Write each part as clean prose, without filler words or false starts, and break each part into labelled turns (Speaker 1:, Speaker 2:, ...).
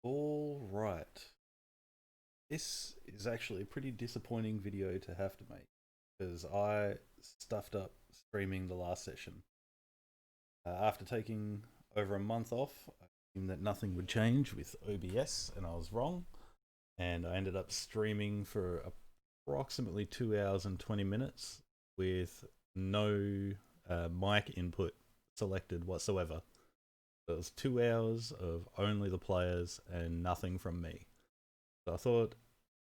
Speaker 1: All right. This is actually a pretty disappointing video to have to make because I stuffed up streaming the last session. After taking over a month off, I assumed that nothing would change with OBS, and I was wrong. And I ended up streaming for approximately 2 hours and 20 minutes with no mic input selected whatsoever. So it was 2 hours of only the players and nothing from me. So I thought,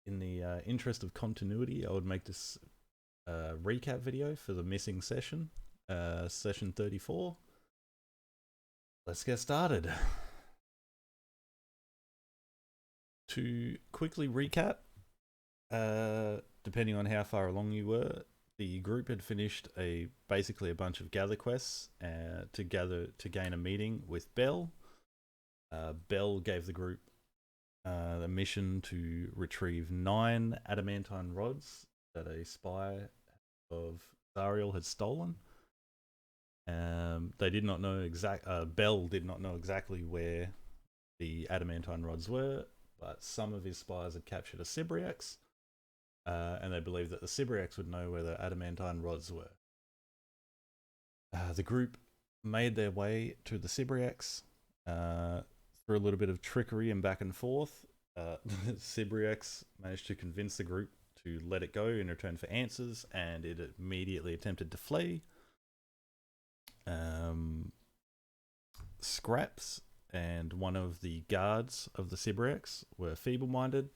Speaker 1: in the interest of continuity, I would make this recap video for the missing session, session 34. Let's get started. To quickly recap, depending on how far along you were, the group had finished basically a bunch of gather quests to gain a meeting with Bell. Bell gave the group the mission to retrieve 9 adamantine rods that a spy of Zariel had stolen. They did not know Bell did not know exactly where the adamantine rods were, but some of his spies had captured a Cybriax, and they believed that the Cybriax would know where the adamantine rods were. The group made their way to the Cybriax through a little bit of trickery and back and forth. Cybriax managed to convince the group to let it go in return for answers, and it immediately attempted to flee. Scraps and one of the guards of the Cybriax were feeble-minded,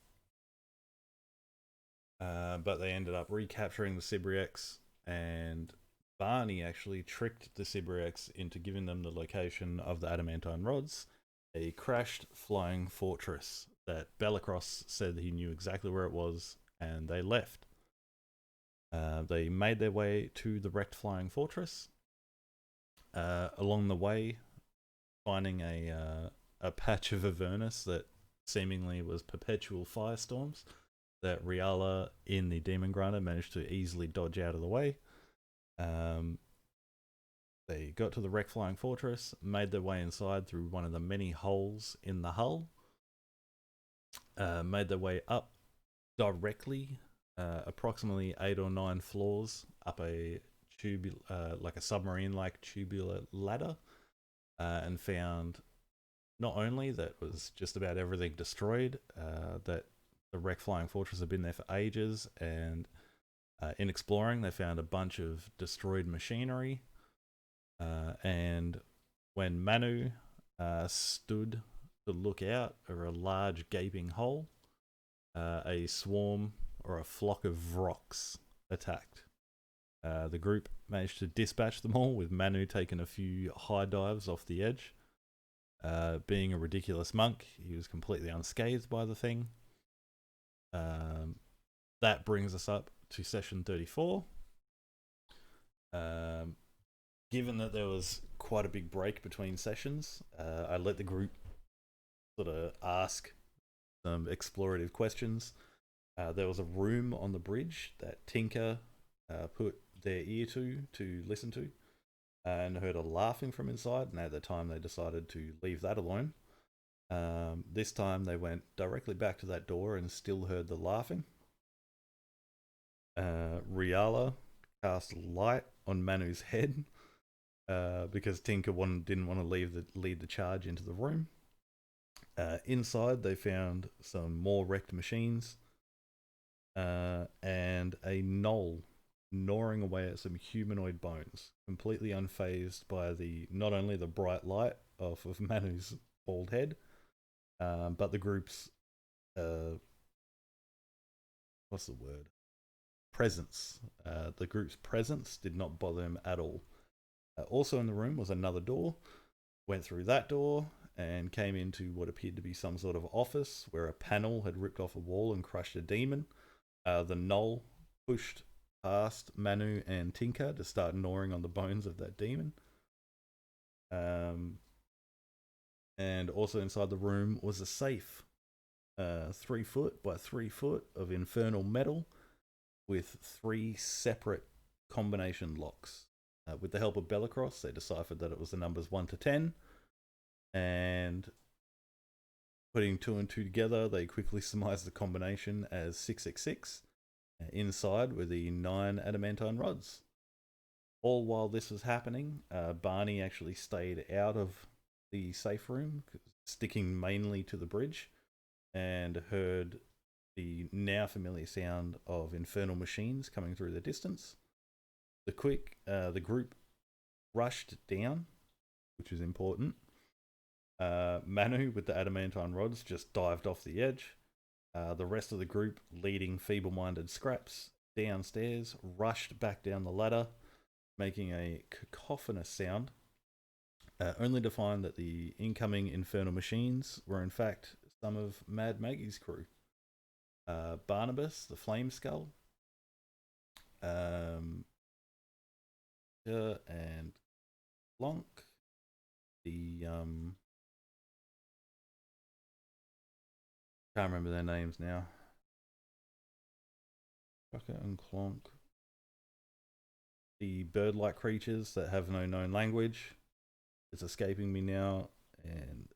Speaker 1: but they ended up recapturing the Cybriax, and Barney actually tricked the Cybriax into giving them the location of the adamantine rods, a crashed flying fortress that Bellicross said he knew exactly where it was, and they left. They made their way to the wrecked flying fortress. Along the way, finding a patch of Avernus that seemingly was perpetual firestorms that Riala in the Demon Grinder managed to easily dodge out of the way. They got to the wrecked flying fortress, made their way inside through one of the many holes in the hull, made their way up directly, approximately 8 or 9 floors up a like a submarine-like tubular ladder, and found not only that was just about everything destroyed, that the wrecked flying fortress had been there for ages, and in exploring they found a bunch of destroyed machinery, and when Manu stood to look out over a large gaping hole, a swarm or a flock of rocks attacked. The group managed to dispatch them all, with Manu taking a few high dives off the edge. Being a ridiculous monk, he was completely unscathed by the thing. That brings us up to session 34. Given that there was quite a big break between sessions, I let the group sort of ask some explorative questions. There was a room on the bridge that Tinker put their ear to listen to, and heard a laughing from inside, and at the time they decided to leave that alone. This time they went directly back to that door and still heard the laughing. Riala cast light on Manu's head because Tinker didn't want to lead the charge into the room. Inside they found some more wrecked machines, and a gnoll gnawing away at some humanoid bones, completely unfazed by not only the bright light off of Manu's bald head, but the group's what's the word? Presence. The group's presence did not bother him at all. Also in the room was another door. Went through that door and came into what appeared to be some sort of office where a panel had ripped off a wall and crushed a demon. The gnoll pushed past Manu and Tinker to start gnawing on the bones of that demon. And also inside the room was a safe, 3 foot by 3 foot of infernal metal with 3 separate combination locks. With the help of Bellicross, they deciphered that it was the numbers 1 to 10, and Putting two and two together, they quickly surmised the combination as 666. Inside were the 9 adamantine rods. All while this was happening, Barney actually stayed out of the safe room, sticking mainly to the bridge, and heard the now familiar sound of infernal machines coming through the distance. The group rushed down, which is important. Manu, with the adamantine rods, just dived off the edge. The rest of the group, leading feeble-minded Scraps downstairs, rushed back down the ladder, making a cacophonous sound, only to find that the incoming infernal machines were in fact some of Mad Maggie's crew. Barnabas, the Flame Skull, and Clonk, the can't remember their names now. Bucket and Clonk, the bird-like creatures that have no known language. It's escaping me now, and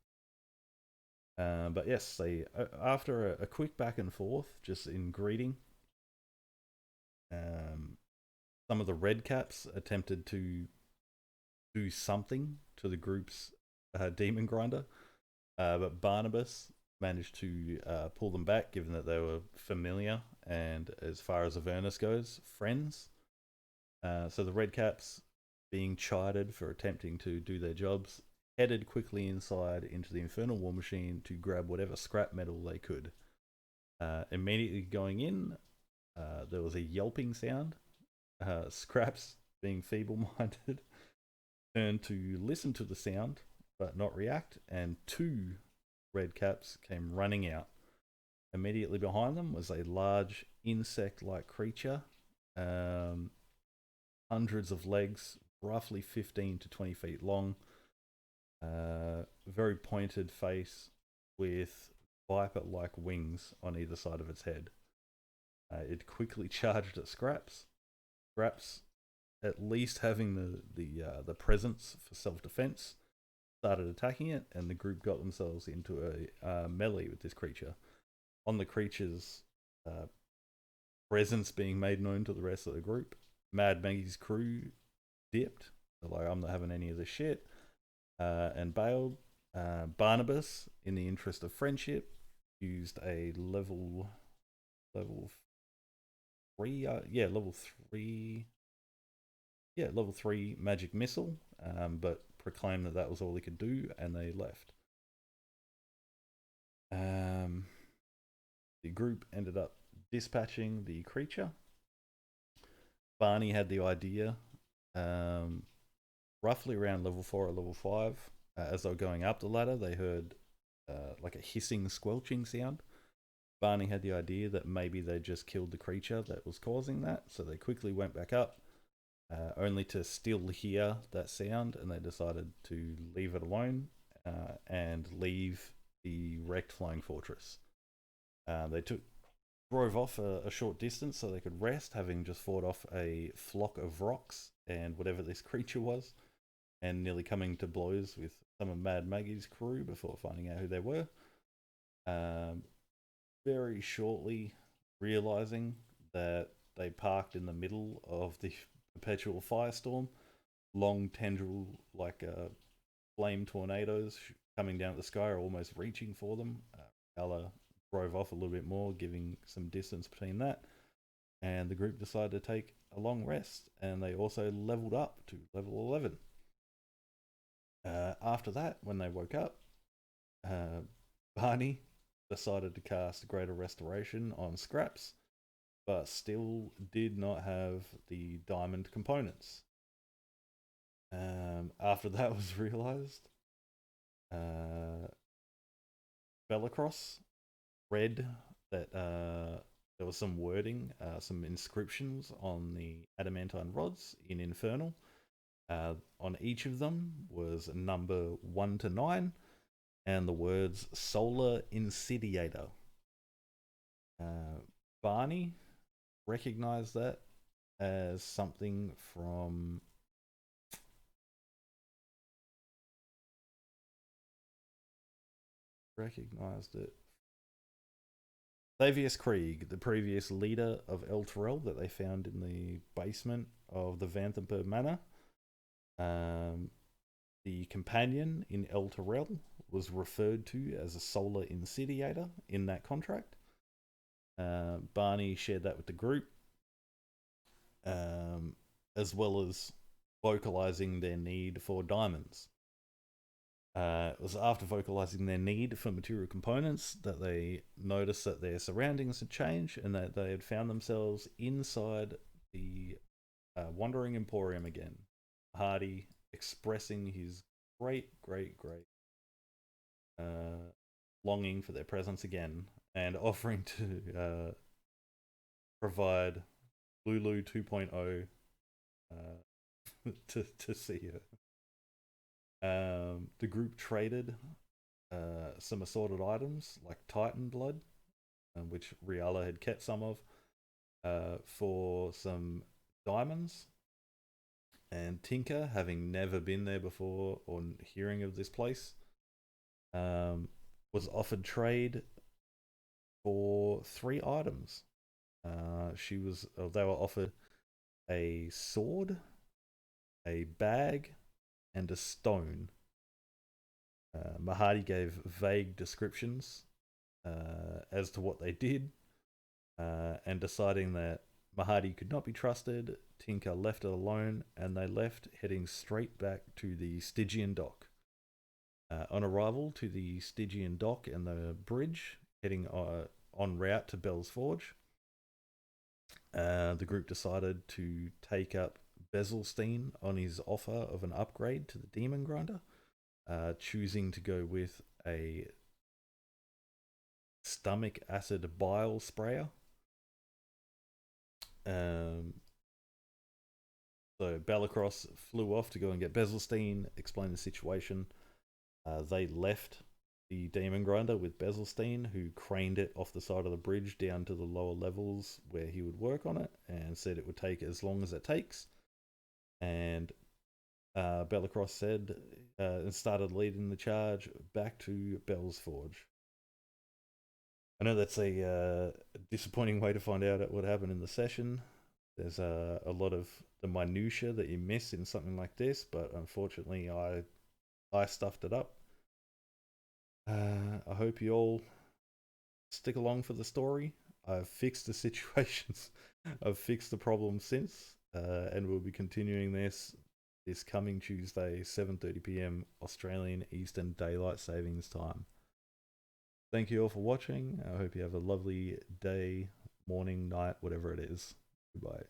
Speaker 1: but yes, they after a quick back and forth, just in greeting, some of the red caps attempted to do something to the group's demon grinder, but Barnabas managed to pull them back, given that they were familiar and, as far as Avernus goes, friends. So the red caps, being chided for attempting to do their jobs, headed quickly inside into the infernal war machine to grab whatever scrap metal they could. Immediately going in, there was a yelping sound. Scraps, being feeble-minded, turned to listen to the sound but not react, and 2 red caps came running out. Immediately behind them was a large insect-like creature, hundreds of legs, roughly 15 to 20 feet long, very pointed face with viper-like wings on either side of its head. It quickly charged at Scraps. Scraps, at least having the presence for self-defense, started attacking it, and the group got themselves into a melee with this creature. On the creature's presence being made known to the rest of the group, Mad Maggie's crew dipped. They're like, I'm not having any of this shit, and bailed. Barnabas, in the interest of friendship, used a level 3, level 3 magic missile, but proclaimed that was all he could do, and they left. The group ended up dispatching the creature. Barney had the idea, roughly around level 4 or level 5. As they were going up the ladder, they heard like a hissing, squelching sound. Barney had the idea that maybe they just killed the creature that was causing that, so they quickly went back up, only to still hear that sound, and they decided to leave it alone and leave the wrecked flying fortress. They drove off a short distance so they could rest, having just fought off a flock of rocks and whatever this creature was, and nearly coming to blows with some of Mad Maggie's crew before finding out who they were. Very shortly realizing that they parked in the middle of the perpetual firestorm, long tendril like flame tornadoes coming down at the sky are almost reaching for them. Ella drove off a little bit more, giving some distance between that, and the group decided to take a long rest, and they also leveled up to level 11. After that, when they woke up, Barney decided to cast Greater Restoration on Scraps, but still did not have the diamond components. After that was realized, Bellacross read that there was some wording, some inscriptions on the adamantine rods in Infernal. On each of them was a number 1 to 9 and the words Solar Insidiator. Barney recognized that as something from recognized it. Thavius Krieg, the previous leader of El Terrell that they found in the basement of the Vanthamper Manor. The companion in El Terrell was referred to as a solar insidiator in that contract. Barney shared that with the group, as well as vocalizing their need for diamonds. It was after vocalizing their need for material components that they noticed that their surroundings had changed and that they had found themselves inside the Wandering Emporium again. Hardy expressing his great longing for their presence again and offering to provide Lulu 2.0 to see her. The group traded some assorted items like Titan blood, which Riala had kept some of, for some diamonds. And Tinker, having never been there before or hearing of this place, was offered trade for 3 items. They were offered a sword, a bag, and a stone. Mahadi gave vague descriptions as to what they did, and deciding that Mahadi could not be trusted, Tinker left it alone, and they left, heading straight back to the Stygian dock. On arrival to the Stygian dock and the bridge, heading en route to Bell's Forge, the group decided to take up Bezelstein on his offer of an upgrade to the Demon Grinder, choosing to go with a stomach acid bile sprayer. So Balacross flew off to go and get Bezelstein, explain the situation. They left the Demon Grinder with Bezelstein, who craned it off the side of the bridge down to the lower levels where he would work on it, and said it would take as long as it takes. And Balacross said and started leading the charge back to Bell's Forge. I know that's a disappointing way to find out what happened in the session. There's a lot of the minutiae that you miss in something like this, but unfortunately I stuffed it up. I hope you all stick along for the story. I've fixed the situations. I've fixed the problem since, and we'll be continuing this coming Tuesday, 7:30 p.m. Australian Eastern Daylight Savings Time. Thank you all for watching. I hope you have a lovely day, morning, night, whatever it is. Goodbye.